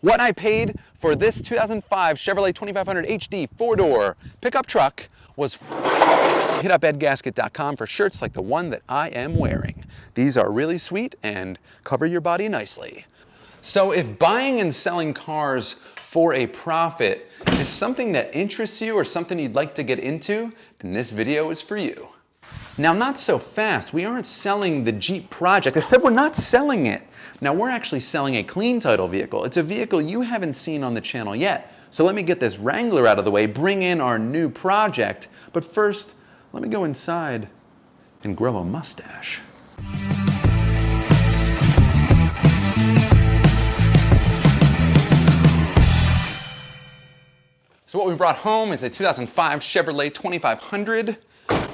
What I paid for this 2005 Chevrolet 2500 HD 4-door pickup truck was hit up edgasket.com for shirts like the one that I am wearing. These are really sweet and cover your body nicely. So if buying and selling cars for a profit is something that interests you or something you'd like to get into, then this video is for you. Now, not so fast. We aren't selling the Jeep Project. I said we're not selling it. Now, we're actually selling a clean title vehicle. It's a vehicle you haven't seen on the channel yet. So let me get this Wrangler out of the way, bring in our new project. But first, let me go inside and grow a mustache. So what we brought home is a 2005 Chevrolet 2500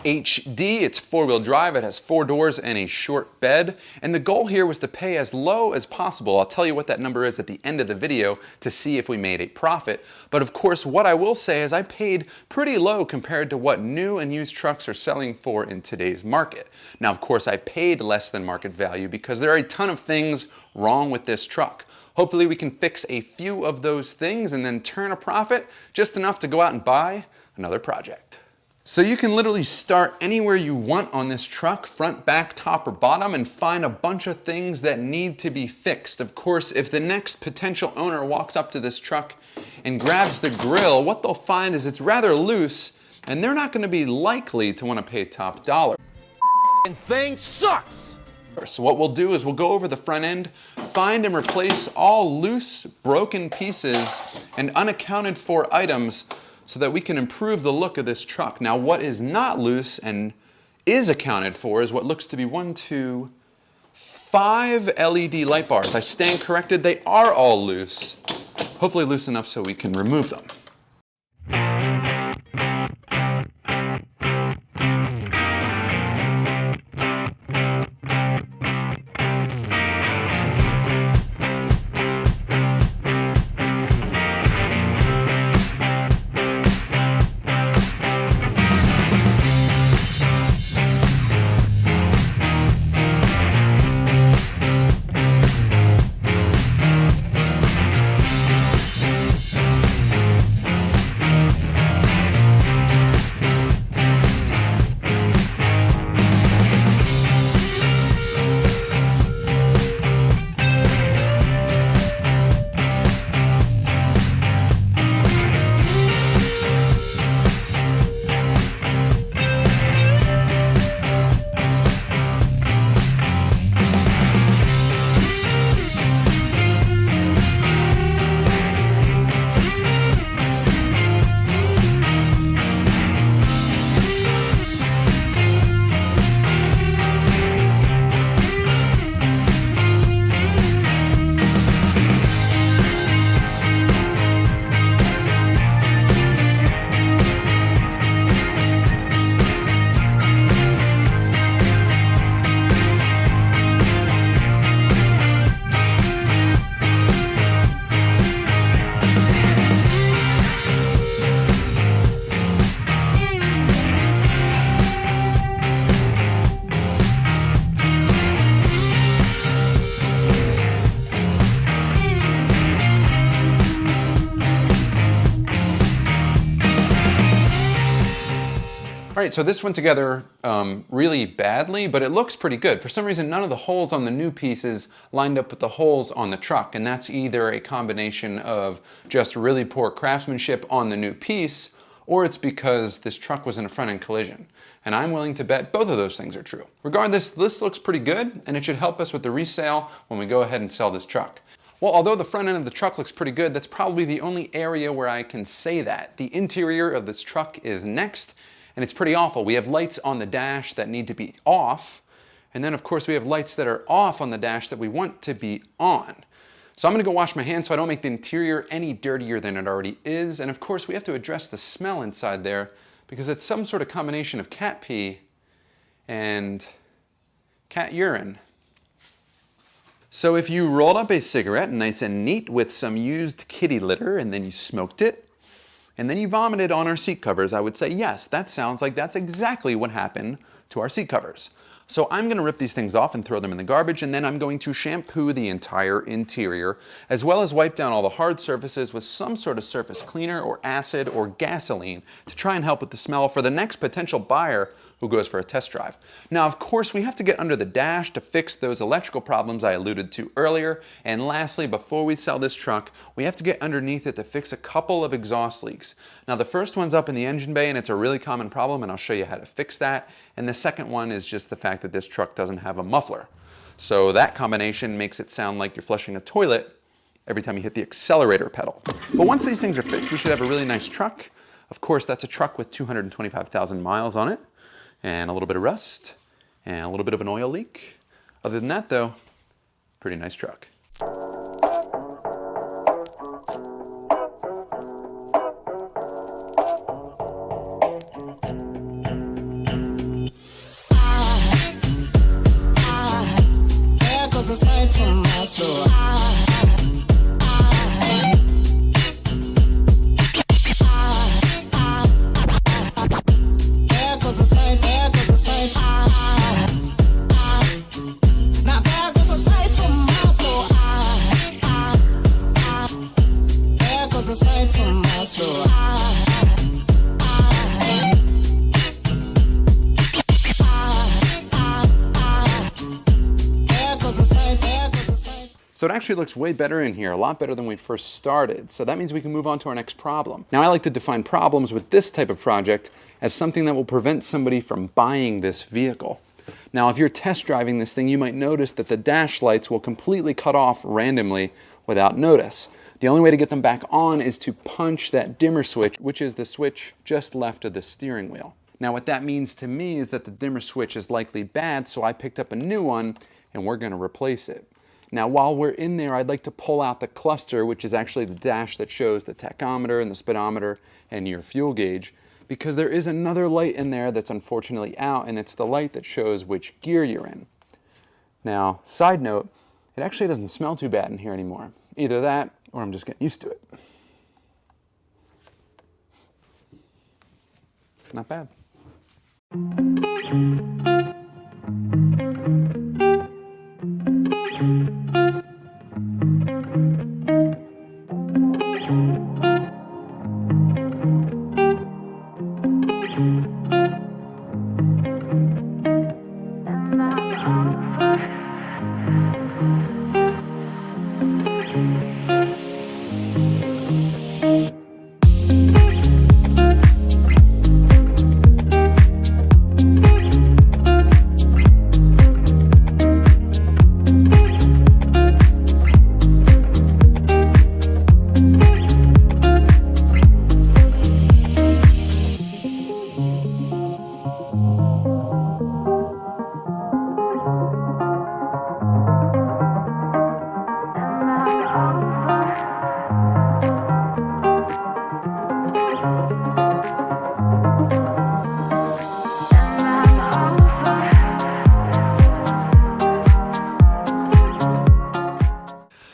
HD. It's 4-wheel drive, it has 4 doors and a short bed. And the goal here was to pay as low as possible. I'll tell you what that number is at the end of the video to see if we made a profit. But of course, what I will say is I paid pretty low compared to what new and used trucks are selling for in today's market. Now, of course, I paid less than market value because there are a ton of things wrong with this truck. Hopefully we can fix a few of those things and then turn a profit, just enough to go out and buy another project. So you can literally start anywhere you want on this truck, front, back, top, or bottom, and find a bunch of things that need to be fixed. Of course, if the next potential owner walks up to this truck and grabs the grill, what they'll find is it's rather loose, and they're not going to be likely to want to pay top dollar. The thing sucks! So what we'll do is we'll go over the front end, find and replace all loose, broken pieces and unaccounted for items so that we can improve the look of this truck. Now, what is not loose and is accounted for is what looks to be 5 LED light bars. I stand corrected, they are all loose. Hopefully loose enough so we can remove them. All right, so this went together really badly, but it looks pretty good. For some reason, none of the holes on the new pieces lined up with the holes on the truck, and that's either a combination of just really poor craftsmanship on the new piece, or it's because this truck was in a front-end collision. And I'm willing to bet both of those things are true. Regardless, this looks pretty good, and it should help us with the resale when we go ahead and sell this truck. Well, although the front end of the truck looks pretty good, that's probably the only area where I can say that. The interior of this truck is next, and it's pretty awful. We have lights on the dash that need to be off, and then of course we have lights that are off on the dash that we want to be on. So I'm gonna go wash my hands so I don't make the interior any dirtier than it already is, and of course we have to address the smell inside there because it's some sort of combination of cat pee and cat urine. So if you rolled up a cigarette nice and neat with some used kitty litter and then you smoked it, and then you vomited on our seat covers, I would say, yes, that sounds like that's exactly what happened to our seat covers. So I'm going to rip these things off and throw them in the garbage, and then I'm going to shampoo the entire interior, as well as wipe down all the hard surfaces with some sort of surface cleaner or acid or gasoline to try and help with the smell for the next potential buyer who goes for a test drive. Now, of course, we have to get under the dash to fix those electrical problems I alluded to earlier. And lastly, before we sell this truck, we have to get underneath it to fix a couple of exhaust leaks. Now, the first one's up in the engine bay, and it's a really common problem, and I'll show you how to fix that. And the second one is just the fact that this truck doesn't have a muffler. So that combination makes it sound like you're flushing a toilet every time you hit the accelerator pedal. But once these things are fixed, we should have a really nice truck. Of course, that's a truck with 225,000 miles on it, and a little bit of rust, and a little bit of an oil leak. Other than that though, pretty nice truck. There goes a sight from my soul. So it actually looks way better in here, a lot better than we first started. So that means we can move on to our next problem. Now I like to define problems with this type of project as something that will prevent somebody from buying this vehicle. Now if you're test driving this thing, you might notice that the dash lights will completely cut off randomly without notice. The only way to get them back on is to punch that dimmer switch, which is the switch just left of the steering wheel. Now what that means to me is that the dimmer switch is likely bad, so I picked up a new one and we're going to replace it. Now while we're in there, I'd like to pull out the cluster, which is actually the dash that shows the tachometer and the speedometer and your fuel gauge, because there is another light in there that's unfortunately out, and it's the light that shows which gear you're in. Now, side note, it actually doesn't smell too bad in here anymore. Either that, or I'm just getting used to it. Not bad.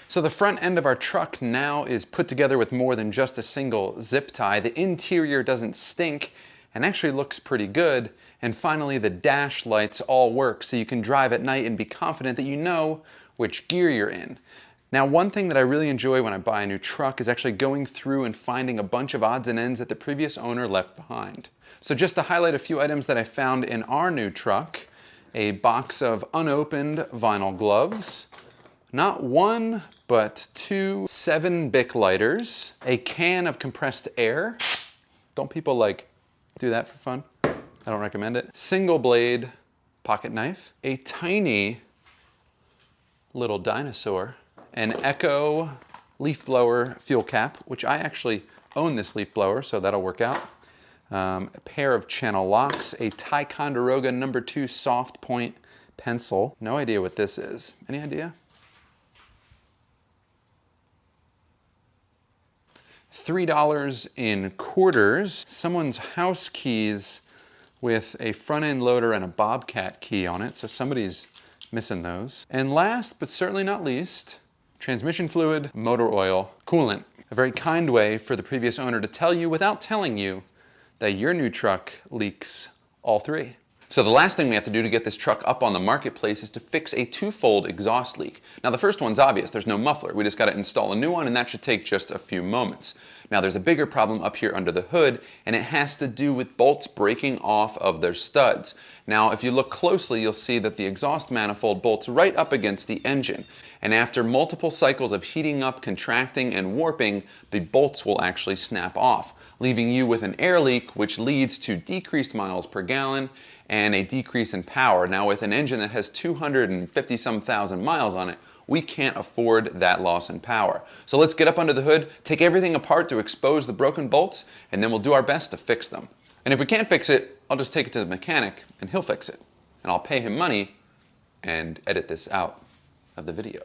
So the front end of our truck now is put together with more than just a single zip tie. The interior doesn't stink and actually looks pretty good. And finally, the dash lights all work, so you can drive at night and be confident that you know which gear you're in. Now, one thing that I really enjoy when I buy a new truck is actually going through and finding a bunch of odds and ends that the previous owner left behind. So just to highlight a few items that I found in our new truck: a box of unopened vinyl gloves, not one, but 2 7 Bic lighters, a can of compressed air. Don't people like do that for fun? I don't recommend it. Single blade pocket knife, a tiny little dinosaur, an Echo leaf blower fuel cap, which I actually own this leaf blower, so that'll work out. A pair of channel locks, a Ticonderoga No. 2 soft point pencil. No idea what this is. Any idea? $3 in quarters, someone's house keys with a front end loader and a Bobcat key on it, so somebody's missing those. And last but certainly not least, transmission fluid, motor oil, coolant. A very kind way for the previous owner to tell you without telling you that your new truck leaks all three. So the last thing we have to do to get this truck up on the marketplace is to fix a twofold exhaust leak. Now the first one's obvious, there's no muffler. We just got to install a new one, and that should take just a few moments. Now there's a bigger problem up here under the hood, and it has to do with bolts breaking off of their studs. Now if you look closely, you'll see that the exhaust manifold bolts right up against the engine. And after multiple cycles of heating up, contracting, and warping, the bolts will actually snap off, leaving you with an air leak, which leads to decreased miles per gallon and a decrease in power. Now with an engine that has 250-some thousand miles on it, we can't afford that loss in power. So let's get up under the hood, take everything apart to expose the broken bolts, and then we'll do our best to fix them. And if we can't fix it, I'll just take it to the mechanic and he'll fix it. And I'll pay him money and edit this out of the video.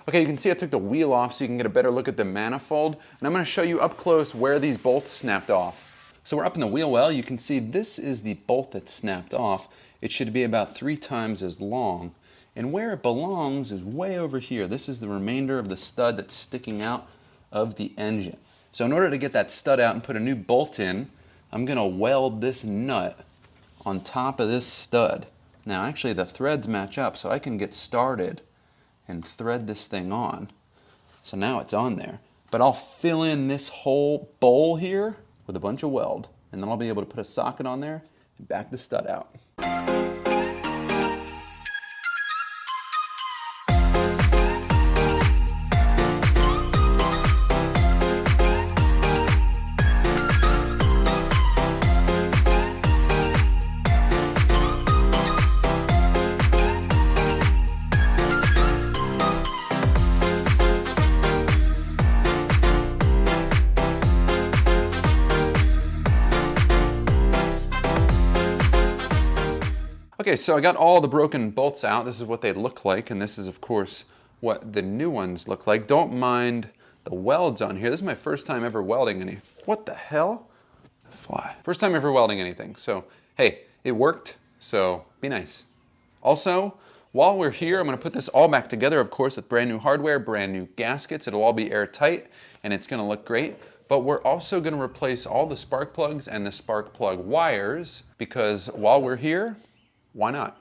Okay, you can see I took the wheel off so you can get a better look at the manifold, and I'm going to show you up close where these bolts snapped off. So we're up in the wheel well, you can see this is the bolt that snapped off. It should be about 3 times as long, and where it belongs is way over here. This is the remainder of the stud that's sticking out of the engine. So in order to get that stud out and put a new bolt in, I'm going to weld this nut on top of this stud. Now actually the threads match up, so I can get started and thread this thing on. So now it's on there. But I'll fill in this whole bowl here with a bunch of weld, and then I'll be able to put a socket on there and back the stud out. Okay, so I got all the broken bolts out. This is what they look like, and this is, of course, what the new ones look like. Don't mind the welds on here. This is my first time ever welding any. What the hell? Fly. First time ever welding anything. So, hey, it worked, so be nice. Also, while we're here, I'm going to put this all back together, of course, with brand new hardware, brand new gaskets. It'll all be airtight, and it's going to look great. But we're also going to replace all the spark plugs and the spark plug wires, because while we're here, why not?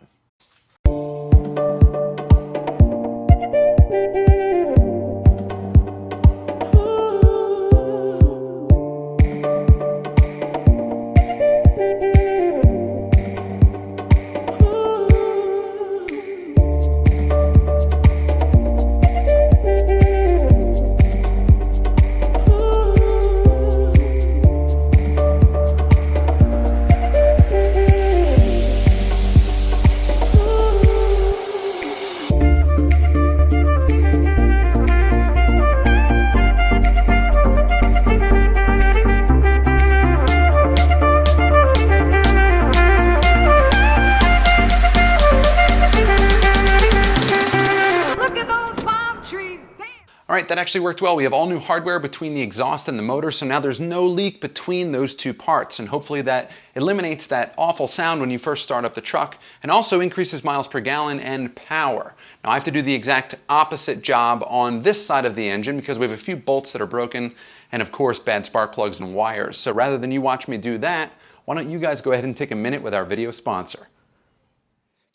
All right, that actually worked well. We have all new hardware between the exhaust and the motor, so now there's no leak between those two parts, and hopefully that eliminates that awful sound when you first start up the truck, and also increases miles per gallon and power. Now I have to do the exact opposite job on this side of the engine because we have a few bolts that are broken, and of course bad spark plugs and wires. So rather than you watch me do that, why don't you guys go ahead and take a minute with our video sponsor.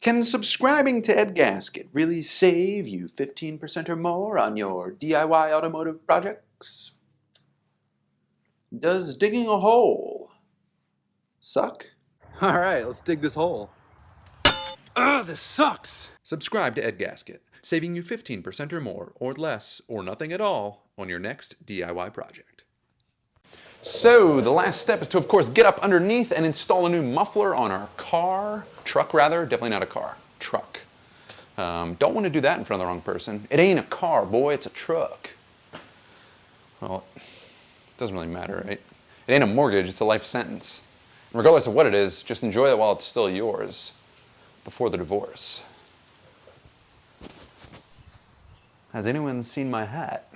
Can subscribing to Ed Gasket really save you 15% or more on your DIY automotive projects? Does digging a hole suck? All right, let's dig this hole. Ugh, this sucks. Subscribe to Ed Gasket, saving you 15% or more, or less, or nothing at all on your next DIY project. So the last step is to, of course, get up underneath and install a new muffler on our truck rather, definitely not a car, truck. Don't want to do that in front of the wrong person. It ain't a car, boy, it's a truck. Well, it doesn't really matter, right? It ain't a mortgage, it's a life sentence. And regardless of what it is, just enjoy it while it's still yours, before the divorce. Has anyone seen my hat?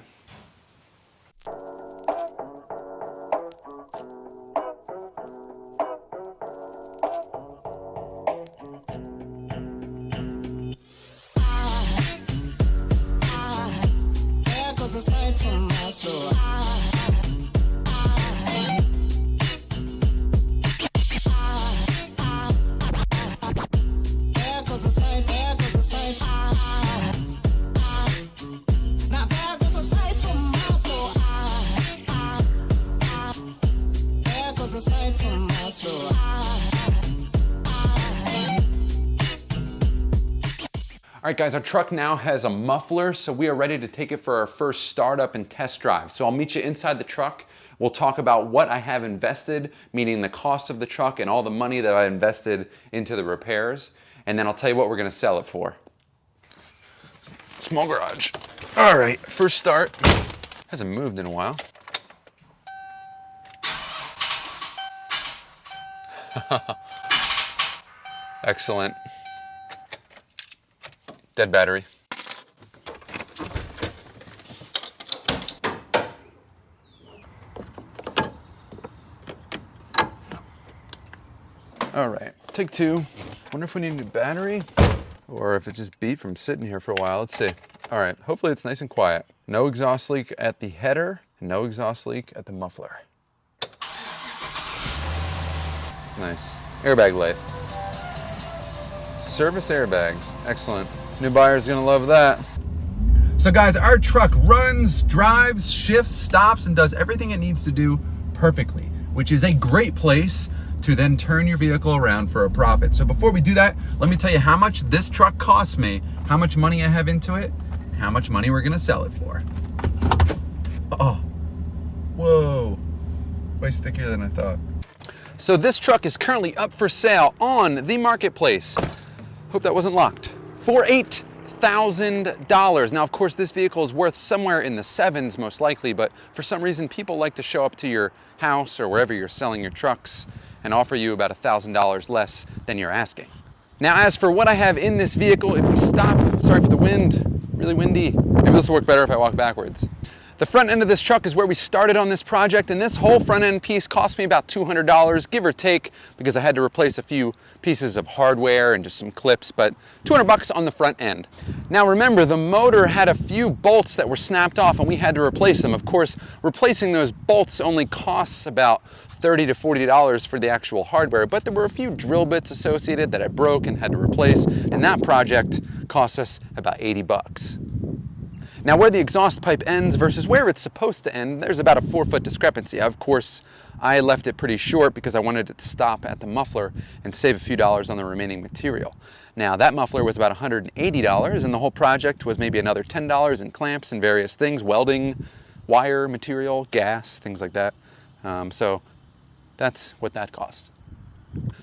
goes aside from my soul. There goes aside, there goes aside. Now there goes aside from my soul. There goes aside from my soul. All right, guys, our truck now has a muffler, so we are ready to take it for our first startup and test drive. So I'll meet you inside the truck. We'll talk about what I have invested, meaning the cost of the truck and all the money that I invested into the repairs. And then I'll tell you what we're gonna sell it for. Small garage. All right, first start. Hasn't moved in a while. Excellent. Dead battery. All right, take two. Wonder if we need a new battery or if it just beat from sitting here for a while. Let's see. All right, hopefully it's nice and quiet. No exhaust leak at the header, no exhaust leak at the muffler. Nice. Airbag light. Service airbag. Excellent. New buyer's gonna love that. So guys, our truck runs, drives, shifts, stops, and does everything it needs to do perfectly, which is a great place to then turn your vehicle around for a profit. So before we do that, let me tell you how much this truck cost me, how much money I have into it, and how much money we're gonna sell it for. Oh, whoa, way stickier than I thought. So this truck is currently up for sale on the marketplace. Hope that wasn't locked. For $8,000. Now, of course, this vehicle is worth somewhere in the sevens, most likely, but for some reason, people like to show up to your house or wherever you're selling your trucks and offer you about $1,000 less than you're asking. Now, as for what I have in this vehicle, if we stop, sorry for the wind, really windy. Maybe this will work better if I walk backwards. The front end of this truck is where we started on this project, and this whole front end piece cost me about $200, give or take, because I had to replace a few pieces of hardware and just some clips, but 200 bucks on the front end. Now remember, the motor had a few bolts that were snapped off and we had to replace them. Of course, replacing those bolts only costs about $30 to $40 for the actual hardware, but there were a few drill bits associated that I broke and had to replace, and that project cost us about 80 bucks. Now, where the exhaust pipe ends versus where it's supposed to end, there's about a 4-foot discrepancy. Of course, I left it pretty short because I wanted it to stop at the muffler and save a few dollars on the remaining material. Now, that muffler was about $180, and the whole project was maybe another $10 in clamps and various things, welding, wire, material, gas, things like that. So that's what that cost.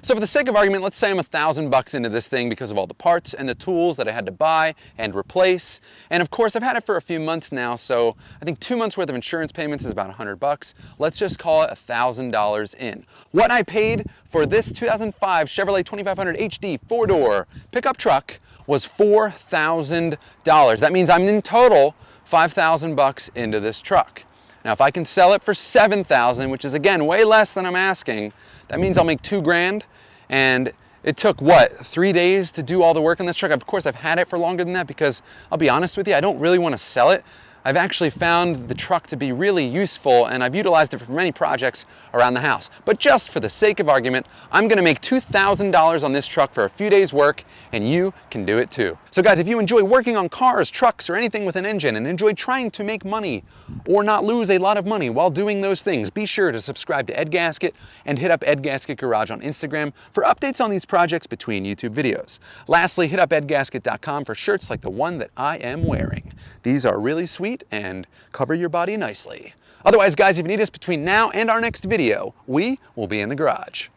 So for the sake of argument, let's say I'm $1,000 into this thing because of all the parts and the tools that I had to buy and replace. And of course, I've had it for a few months now, so I think 2 months worth of insurance payments is about $100. Let's just call it $1,000 in. What I paid for this 2005 Chevrolet 2500 HD 4-door pickup truck was $4,000. That means I'm in total $5,000 into this truck. Now, if I can sell it for $7,000, which is again way less than I'm asking, that means I'll make $2 grand, and it took, what, 3 days to do all the work on this truck? Of course, I've had it for longer than that because, I'll be honest with you, I don't really want to sell it. I've actually found the truck to be really useful, and I've utilized it for many projects around the house. But just for the sake of argument, I'm gonna make $2,000 on this truck for a few days' work, and you can do it too. So guys, if you enjoy working on cars, trucks, or anything with an engine, and enjoy trying to make money or not lose a lot of money while doing those things, be sure to subscribe to Ed Gasket and hit up Ed Gasket Garage on Instagram for updates on these projects between YouTube videos. Lastly, hit up edgasket.com for shirts like the one that I am wearing. These are really sweet and cover your body nicely. Otherwise, guys, if you need us between now and our next video, we will be in the garage.